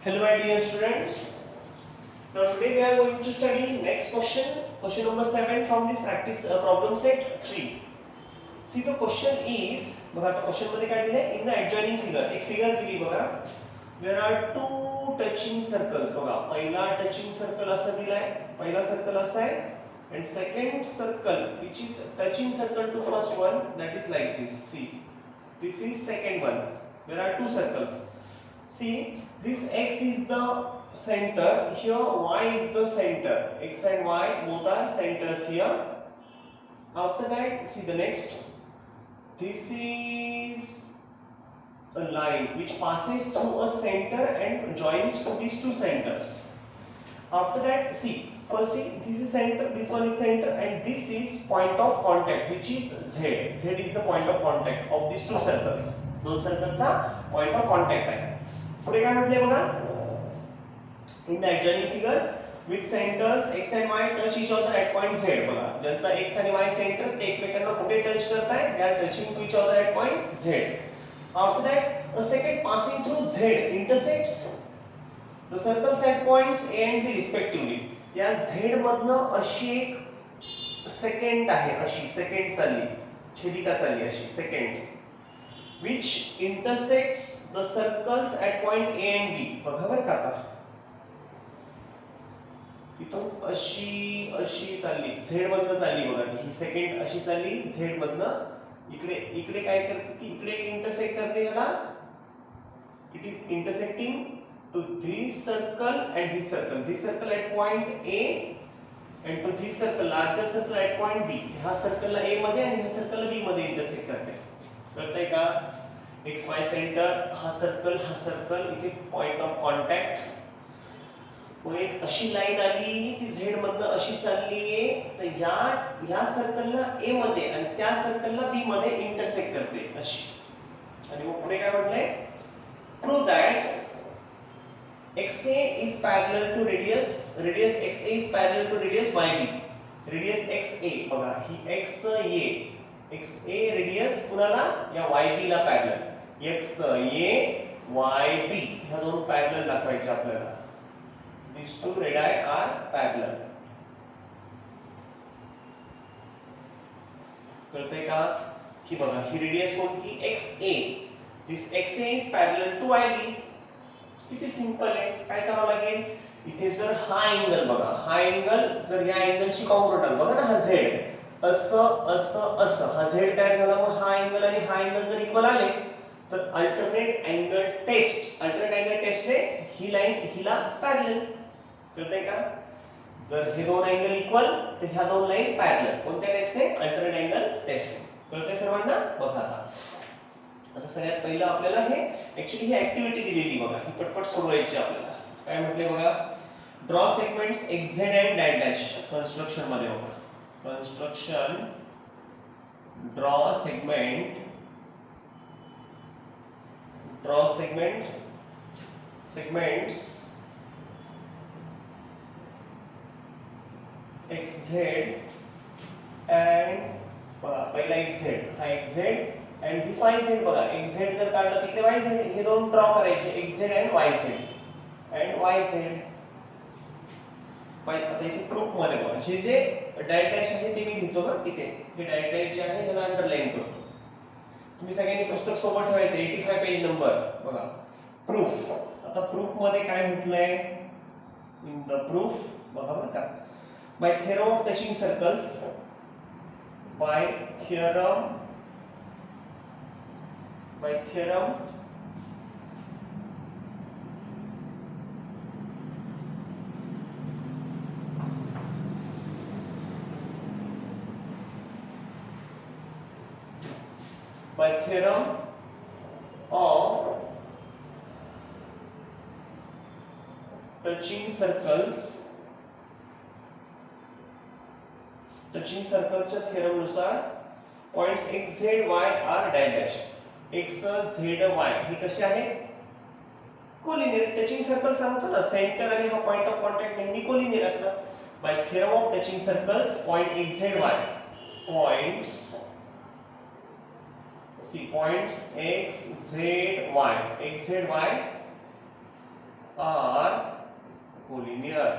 Hello my dear students. Now today we are going to study next question number 7 from this practice problem set 3. See the question is, बघा आता question मध्ये काय दिले in the adjoining figure एक figure दिली बघा. There are two touching circles बघा. पहिला टचिंग सर्कल असा दिलाय, पहिला सर्कल असा आहे and second circle which is touching circle to first one, that is like this. See, this is second one. There are two circles. See, this x is the center, here y is the center. X and y both are centers here. After that, see the next. This is a line which passes through a center and joins to these two centers. After that, see, first see, this is center, this one is center, and this is point of contact, which is z. Z is the point of contact of these two circles. दोन सर्कलचा point of contact आहे. पुढे काय म्हटले बघा, in the adjoining figure with centers x and y touch each other at point z. बघा, ज्यांचा x आणि y centre ते एकमेकांना कुठे टच करताय, they are touching to each other at point z. After that, a second passing through z intersects the circles at points a and b respectively. या z मधनं अशी एक सेकंड आहे, अशी सेकंड चालली, छेदिका चालली अशी second which intersects the circles at point a and b. बघा बरं का आता इथून अशी अशी चालली, z मधनं चालली बघा, ही सेकंड अशी चालली, z मधनं इकडे इकडे काय करते ती, इकडे इंटरसेक्ट करते ह्याला. It is intersecting to this circle and this circle. This circle at point A and to this circle, larger circle at point B. ह्या सर्कलला A मध्ये आणि ह्या सर्कलला B मध्ये इंटरसेक्ट करते. कळतंय का? एक्स वाय सेंटर, हा सर्कल इथे पॉइंट ऑफ कॉन्टॅक्ट. मग एक अशी लाईन आली, ती Z मधनं अशी चालली आहे, तर ह्या सर्कलला A मध्ये आणि त्या सर्कलला B मध्ये इंटरसेक्ट करते अशी. आणि मग पुढे काय म्हटलंय? Prove that XA is parallel to radius XA is parallel to radius YB. Radius XA बघा, ही XA radius कुणाला, या YB ला पॅरलल. XA YB ह्या दोन पॅरलल दाखवायचे आपल्याला. These two radii are parallel. कळतंय का? ही बघा, ही रेडियस कोणती, XA. This XA is parallel to YB. किती सिंपल आहे, काय करावं लागेल, इथे जर हा अँगल बघा, हा अँगल जर या अँगलशी कॉन्ग्रुएंट बघा ना, हा z असं असं असं, हा z काय झाला, मग हा अँगल आणि हा अँगल जर इक्वल आले तर अल्टरनेट अँगल टेस्टने ही लाईन हिला पॅरलल. कळतंय का? जर हे दोन अँगल इक्वल तर ह्या दोन लाईन पॅरलल. कोणत्या टेस्टने? Alternate angle टेस्टने. कळतंय सर्वांना? बघा आता सगळ्यात पहिलं आपल्याला हे ऍक्च्युअली ही ऍक्टिव्हिटी दिलेली बघा, ही पटपट सोडवायची आपल्याला. काय म्हटले बघा, draw segments XZ and dash dash. Construction मध्ये बघा, construction draw segment segments XZ and बघा, पहिला XZ, हा XZ and this YZ बघा, XZ जर काढला तिकडे YZ, हे दोन ड्रॉ करायचे, XZ and YZ. आता इथे प्रूफ मध्ये बघा, जे डॅश डॅश आहे ते मी लिहितो बरं तिथे. हे डॅश डॅश जे आहे ह्याला अंडरलाईन करतो. तुम्ही सगळ्यांनी पुस्तक सोबत ठेवायचं, 85 पेज नंबर बघा. प्रूफ, आता प्रूफ मध्ये काय म्हटलंय, इन द प्रूफ बघा बरं का, by theorem of touching circles, by theorem of touching circleच्या theorem नुसार points x z y are dash dash. x z y हे कसे आहेत, कोलिनियर. टचिंग सर्कल सांगतो ना, सेंटर आणि हा पॉइंट ऑफ कॉन्टॅक्ट नेहमी कोलिनियर असतात. By theorem of touching circles, point x z y, points see points x z y are collinear.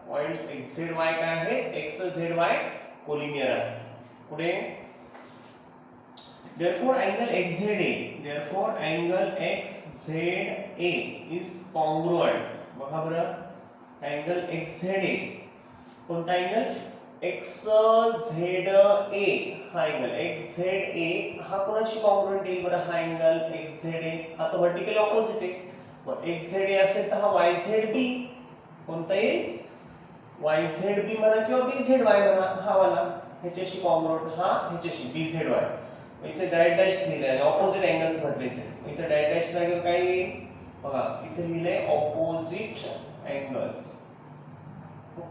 Points X Z Y काय आहेत? एक्स झेड वाय कोलिनियर आहे. पुढे therefore angle XZA is congruent. बघा बरं, angle XZA कोणता angle? XZA हा angle XZA हा कोणाशी कॉन्ग्रुएंट येईल बरं? हा अँगल XZA हा तर व्हर्टिकली ऑपोजिट आहे. मग XZA असेल तर हा YZB कोणता येईल? YZB म्हणा किंवा BZY म्हणा, हा वाला ह्याच्याशी कॉन्ग्रुएंट, हा ह्याच्याशी BZY. इथे डॅश डॅश लिहिलंय आणि ऑपोजिट अँगल्स म्हटले इथे डॅश डॅश जागेवर काय येईल? बघा इथे लिहिलंय ऑपोजिट अँगल्स.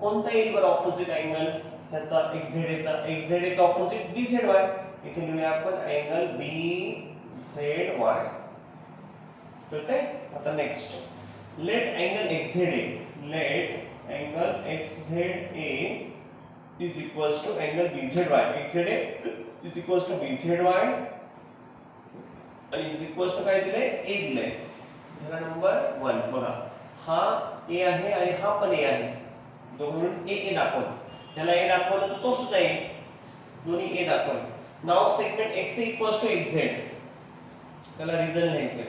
कोणता येईल बरं ऑपोजिट अँगल ह्याचा? XZA चा. XZA चा ऑपोजिट BZY. इथे लिहूया आपण अँगल BZY. कळतंय? आता next let angle XZA is equals to angle BZY. XZA is equals to BZY आणि is equals to काय दिलंय? A दिलंय. ह्याला नंबर 1 बघा, हा A आहे आणि हा पण A आहे. दोघं A दाखवलं. ह्याला A दाखवलं तर तो सुद्धा A. दोन्ही A दाखवले. नाव segment XA equals to XZ. त्याला रिझन लिहायचं.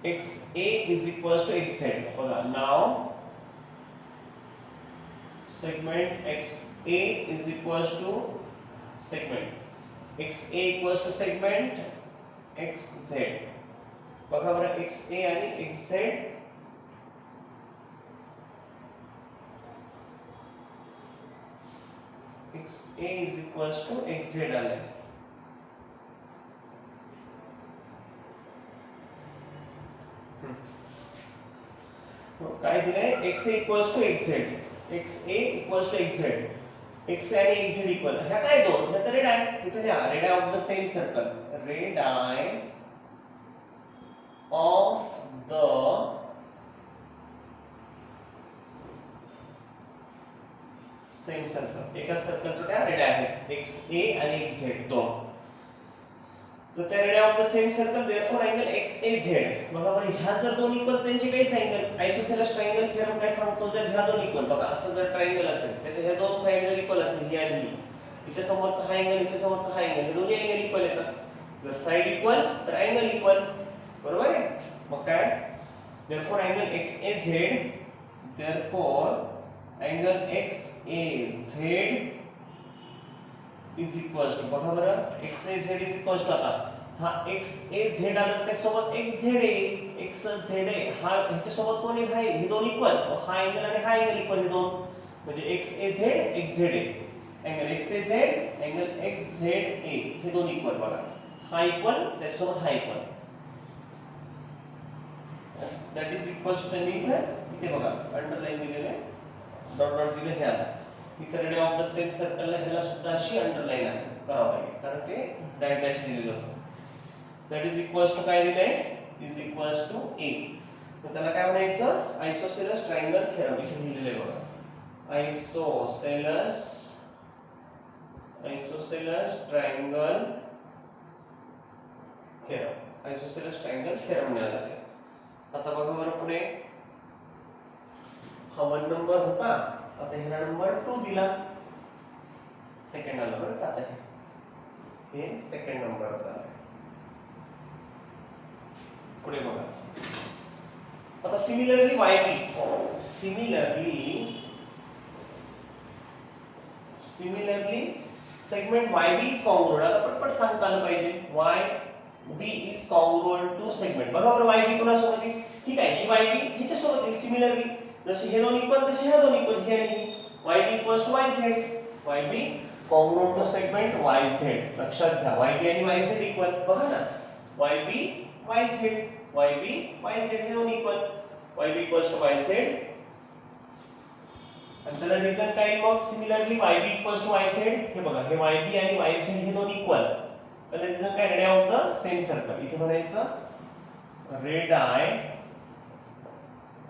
XA is equals to XZ. बघा नाव segment XA is equals to segment XA equals to segment XZ. बघा बरं XA आणि XZ XA is equals to XZ आलंय. काय दिलंय? XA equals to XZ. XA equals to XZ. XA आणि XZ equal. ह्या काय दोन? ह्या तर रेडाय. इथे लिहा radii of the same circle. Radii of the same circle. एका सर्कलच्या त्या रेडाय आहेत. XA आणि XZ दोन. तर त्या radio of the same circle therefore angle XAZ. बघा बरं ह्या जर दोन इक्वल त्यांचे base angle isosceles triangle theorem काय सांगतो? जर ह्या दोन इक्वल बघा असं जर ट्रायंगल असेल त्याच्या ह्या दोन साइड जर इक्वल असेल ही आणि ही, हिच्या समोरचा हा अँगल हिच्या समोरचा हा अँगल, हे दोन्ही अँगल इक्वल येतात. जर साइड इक्वल तर अँगल इक्वल. बरोबर आहे? मग काय? Therefore angle XAZ is equals to बघा बरं XAZ is equals to आता हा XAZ आलं त्या सोबत XZA. XZA हा ह्याच्या सोबत कोण आहे? हे दोन इक्वल. हा अँगल आणि हा अँगल इक्वल, हे दोन म्हणजे XAZ XZA. Angle XAZ angle XZA हे दोन इक्वल. बघा हा इक्वल त्याच्यासोबत हा equal. That is equals to त्यांनी इथे बघा अंडरलाईन दिलेलं आहे, डॉट डॉट दिले हे आलं. इथे रेडिया ऑफ द सेम सर्कलला ह्याला सुद्धा अशी अंडरलाईन आहे करावं लागेल कारण ते डॅश डॅश दिलेलं होतं. दॅट इज इक्वल्स टू काय दिलंय? Is equals to A. तर त्याला काय म्हणायचं? Isosceles triangle theorem. इथे लिहिलेलं आहे बघा isosceles triangle theorem. Isosceles triangle theorem मिळाला ते. आता बघा बरं पुढे हा 1 नंबर होता, आता ह्याला नंबर 2 दिला. सेकंड आला बरं का? आता हे सेकंड नंबरचा आहे. पुढे बघा आता similarly segment YB is congruent. आता पटपट सांगता आलं पाहिजे. YB is congruent to segment. बघा बरं YB कोणासोबत आहे? ठीक आहे ही YB ह्याच्यासोबत आहे सिमिलरली. जसे हे दोन इक्वल तसे ह्या दोन इक्वल. हे आणि YB equals to YZ. YB congruent to segment YZ. लक्षात घ्या YB आणि YZ इक्वल. बघा ना YB YZ हे दोन equal. YB equals to YZ आणि त्याला रिझन काय मग? Similarly YB equals to YZ. हे बघा हे YB आणि YZ हे दोन इक्वल. आणि रिझन काय? Radio of the same circle. इथे म्हणायचं रेडाय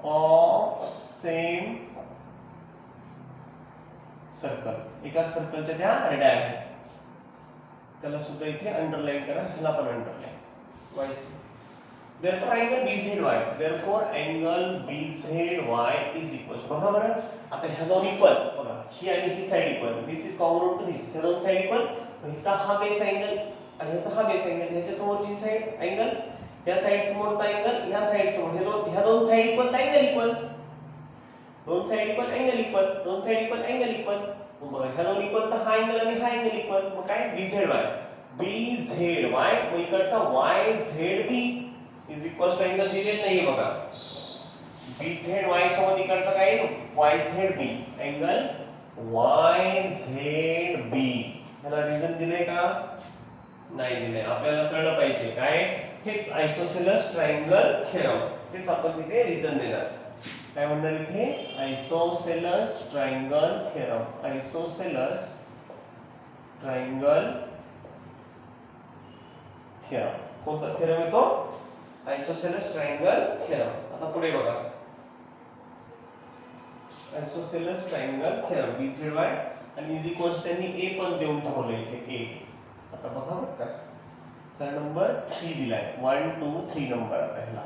ऑफ सेम सर्कल. एका सर्कलच्या त्या रेडाय आहेत. त्याला सुद्धा इथे अंडरलाईन करा, ह्याला पण underline. Therefore angle BZY, therefore angle BZY is equal. बघा बरं, आता ह्या दोन इक्वल, बघा ही आणि ही side equal, this is congruent to this, ह्या दोन साइड इक्वल, हिचा हा बेस अँगल आणि ह्याचा हा बेस अँगल, ह्याच्या समोरची साइड अँगल, ह्या साइड समोरचा अँगल, ह्या साइड समोर, ह्या दोन साइड इक्वल तर अँगल इक्वल, दोन साइड इक्वल अँगल इक्वल, दोन साइड इक्वल अँगल इक्वल. मग बघा ह्या दोन इक्वल तर हा अँगल आणि हा अँगल इक्वल, मग काय BZY, BZY मग इकडचा YZB is equal to angle दिलेला नाही बघा, BZY सोबत इकडचा काय YZB, अँगल YZB. ह्याला रिझन दिले का नाही दिले, आपल्याला कळलं पाहिजे काय, हेच आयसोसेलेस ट्रायंगल थेरम, तेच आपण तिथे रिझन देणार. काय म्हणणार इथे, isosceles triangle theorem, isosceles triangle theorem. कोणता थेरम येतो, आयसोसेलेस ट्रायंगल थेरम. आता पुढे बघा, आयसोसेलेस ट्रायंगल थेरम BZY आणि इज इक्वल त्यांनी a पण देऊन ठेवलं इथे a. आता बघा बरं का, तर नंबर 3 दिलाय, 1 2 3 नंबर आता ह्याला.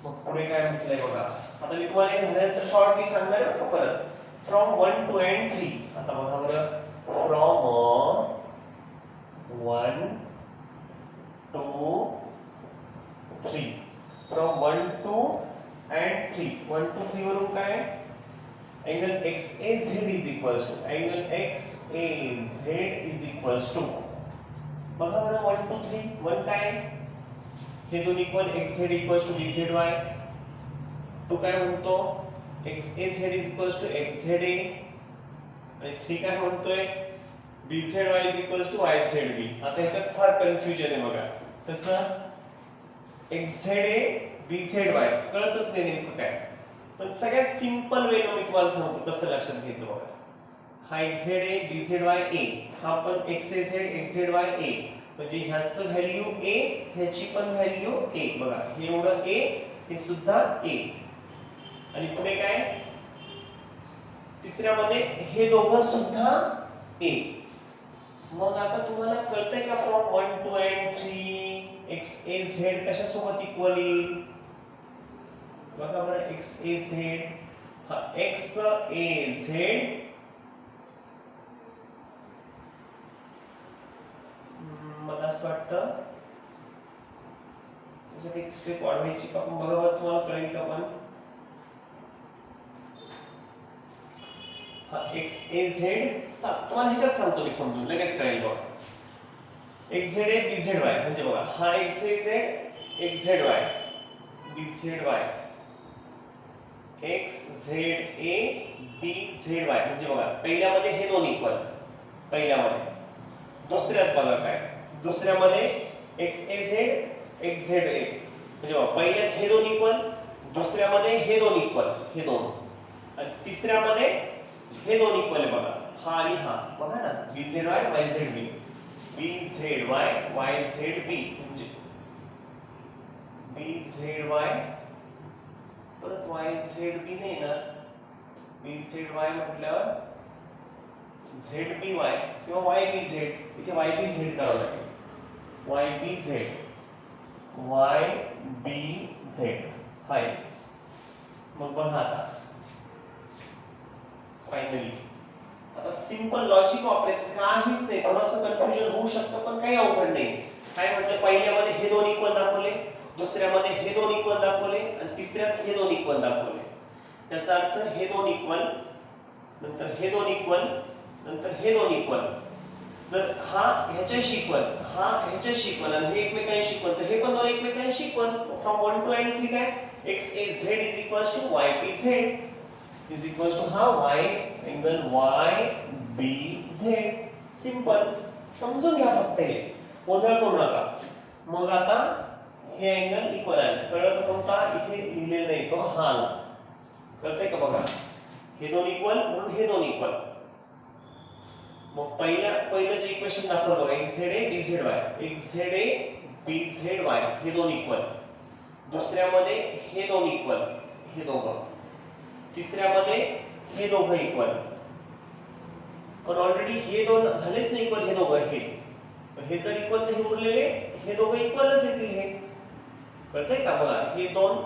मग पुढे काय म्हटलंय बघा, आता मी तुम्हाला हे झाल्यानंतर शॉर्टली सांगणार आहे परत, फ्रॉम 1 2 and 3. आता बघा बरं, फ्रॉम 1 2 3, फ्रॉम 1 2 and 3, 1 2 3 वरून काय, angle XAZ is equals to, angle XAZ is equals to, बघा बरं 1 2 3, 1 काय, हे दोन equal XZ equals to BZY, 2 काय म्हणतो XAZ is equals to XZA, आणि 3 काय म्हणतोय BZY is equals to YZB. आता ह्याच्यात फार कन्फ्युजन आहे बघा, कसं XZA BZY कळतच नाही नेमकं काय, पण सगळ्यात सिंपल वे मी तुम्हाला सांगतो कसं लक्षात घ्यायचं बघा. हा XZA BZY A, हा पण XAZ XZY A, म्हणजे ह्याचं व्हॅल्यू A, ह्याची पण व्हॅल्यू A. बघा हे एवढं A, हे सुद्धा A, आणि पुढे काय, तिसऱ्यामध्ये हे दोघं सुद्धा A. मग आता तुम्हाला कळतंय का, फ्रॉम 1 2 and 3 XAZ कशासोबत इक्वल येईल, बघा बरं XAZ, हा XAZ मला असं वाटतं त्याच्यात एक स्टेप वाढवायची का, पण बरोबर तुम्हाला कळेल का, पण हा XAZ तुम्हाला ह्याच्यात सांगतो मी समजून, लगेच कळेल बघा. XZA BZY म्हणजे बघा हा XAZ XZY BZY, XZA BZY म्हणजे बघा पहिल्यामध्ये हे दोन इक्वल, पहिल्यामध्ये, दुसऱ्यात बघा काय, दुसऱ्यामध्ये XAZ XZA म्हणजे बघा पहिल्यात हे दोन इक्वल, दुसऱ्यामध्ये हे दोन इक्वल, हे दोन, आणि तिसऱ्यामध्ये हे दोन इक्वल आहे बघा, हा आणि हा, बघा ना BZY YZB, BZY YZB म्हणजे BZY परत YZB नाही ना, BZY म्हटल्यावर ZBY किंवा YBZ, इथे YBZ करावं लागेल, YBZ YBZ हाय. मग बघा आता फायनली, आता सिंपल लॉजिक वापरायचं काहीच नाही, थोडंसं कन्फ्युजन होऊ शकतं पण काही अवघड नाही. काय म्हटलं, पहिल्यामध्ये हे दोन इक्वल दाखवले, दुसऱ्यामध्ये हे दोन इक्वल दाखवले, आणि तिसऱ्यात हे दोन इक्वल दाखवले. त्याचा अर्थ हे दोन इक्वल, नंतर हे दोन इक्वल, नंतर हे दोन इक्वल. जर हा ह्याच्याशी इक्वल, हा ह्याच्याशी इक्वल, आणि हे एकमेकांशी इक्वल, तर हे पण दोन एकमेकांशी इक्वल. फ्रॉम 1 2 and 3 काय, XAZ is equals to YBZ is equals to हा Y angle YBZ. सिंपल, समजून घ्या फक्त, हे गोंधळ करू नका. मग आता हे अँगल इक्वल आहे, कळलं कोणता, इथे लिहिलेला नाही तो हा आला, कळतंय का बघा, हे दोन इक्वल म्हणून हे दोन इक्वल. मग पहिलं जे इक्वेशन दाखवलं बघा, XZA BZY, XZA BZY हे दोन इक्वल, दुसऱ्यामध्ये हे दोन इक्वल, हे दोघं, तिसऱ्यामध्ये हे दोघं इक्वल, पण ऑलरेडी हे दोन झालेच नाही इक्वल, हे दोघं हे जर इक्वल तर हे उरलेले हे दोघं इक्वलच येतील. हे कळतंय का? बघा हे दोन,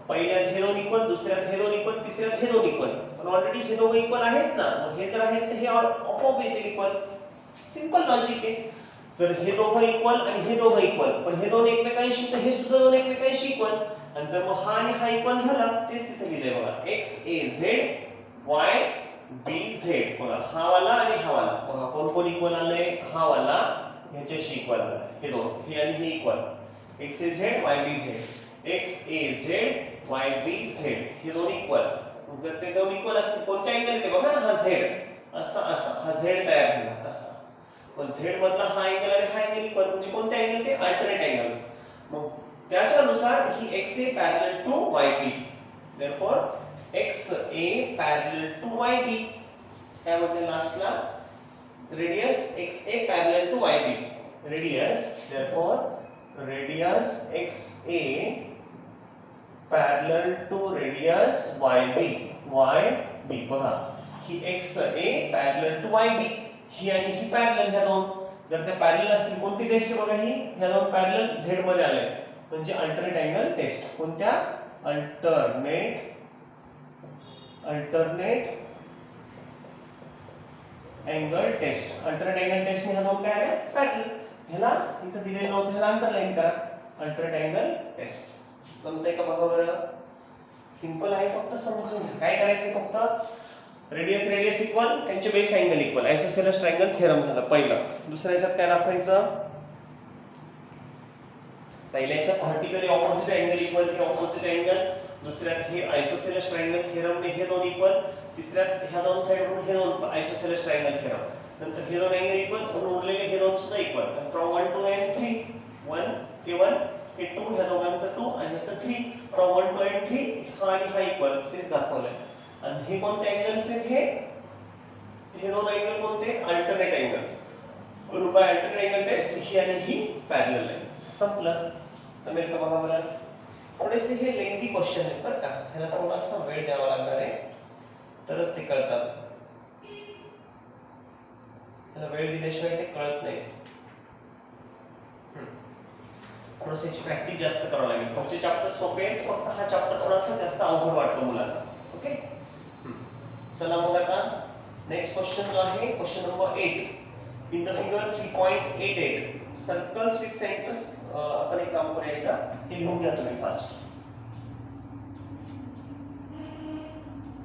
पहिल्यात हे दोन इक्वल, दुसऱ्यात हे दोन इक्वल, तिसऱ्यात हे दोन इक्वल, पण ऑलरेडी हे दोघं इक्वल आहेच ना, मग हे जर आहेत तर हे आपोआप येते इक्वल. सिंपल लॉजिक आहे. जर हे दोघं इक्वल आणि हे दोघं इक्वल, पण हे दोन एकमेकांशी, तर हे सुद्धा दोन एकमेकांशी इक्वल, आणि जर मग हा आणि हा इक्वल झाला, तेच तिथे लिहिलंय बघा, x a z y b z. बघा हा वाला आणि हा वाला, बघा कोण कोण इक्वल आलंय, हा वाला ह्याच्याशी इक्वल आला, हे दोन, हे आणि हे equal, x a z y b z, x a z y b z, हे दोन इक्वल. जर ते दोन इक्वल असतील, कोणत्या अँगल येते बघा ना, हा z असा असा, हा z तयार झाला असा, पण z मधला हा अँगल आणि हा अँगल इक्वल, म्हणजे कोणते अँगल ते अल्टरनेट अँगल्स. मग त्याच्यानुसार ही xa parallel to yb, therefore xa parallel to yb. काय म्हणते लास्टला, radius xa parallel to yb, radius, therefore radius xa parallel to radius yb. बघा ही xa पॅरलल टू yb, ही आणि ही पॅरलल, ह्या दोन जर त्या पॅरलल असतील, कोणती टेस्ट बघा ही, ह्या दोन पॅरलल z मध्ये आले, म्हणजे अल्टरनेट अँगल टेस्ट. कोणत्या, alternate angle test. Alternate angle test ह्या दोन काय आल्या, पॅरलल. ह्याला इथं दिलेलं नव्हतं, ह्याला अंडरलाईन करा, अल्टरनेट अँगल टेस्ट. समजतंय का बघा बरं, सिंपल आहे, फक्त समजून घ्या. काय करायचं, फक्त रेडियस इक्वल, त्यांचे base angle equal, isosceles triangle theorem झाला पहिला. दुसऱ्या ह्याच्यात काय दाखवायचं, पहिल्याच्यात व्हर्टिकली ऑपोजिट अँगल इक्वल, हे ऑपोजिट अँगल, दुसऱ्यात हे आयसोसेलेस ट्रायंगल थेरम ने हे दोन इक्वल, तिसऱ्यात ह्या दोन साइड म्हणून हे दोन आयसोसेलेस ट्रायंगल थेरम, नंतर हे दोन अँगल इक्वल, म्हणून उरलेले हे दोन सुद्धा इक्वल. फ्रॉम 1 टू एंड 3, 1 हे 1 हे 2, ह्या दोघांचं 2 आणि ह्याचं 3, फ्रॉम 1 टू एंड 3, हा आणि हा इक्वल, तेच दाखवलंय. आणि हे कोणते अँगल्स आहेत, हे दोन अँगल कोणते, अल्टरनेट अँगल्स. म्हणून बाय अल्टरनेट अँगल टेस्ट ही आणि ही पॅरलल लाईन्स. संपलं. जमेल का बघा बरं. थोडेसे हे लेंथी क्वेश्चन आहेत बरं का, ह्याला थोडासा वेळ द्यावा लागणार आहे, तरच ते कळतात. त्याला वेळ दिल्याशिवाय ते कळत नाही. थोडंसं याची प्रॅक्टिस जास्त करावं लागेल. पुढचे चॅप्टर सोपे आहेत, फक्त हा चॅप्टर थोडासा जास्त अवघड वाटतो मुलांना. ओके, चला मग आता नेक्स्ट क्वेश्चन जो आहे, question number 8. In the figure 3.88 circles with centres. आपण एक काम करूया, एकदा हे लिहून घ्या तुम्ही फास्ट.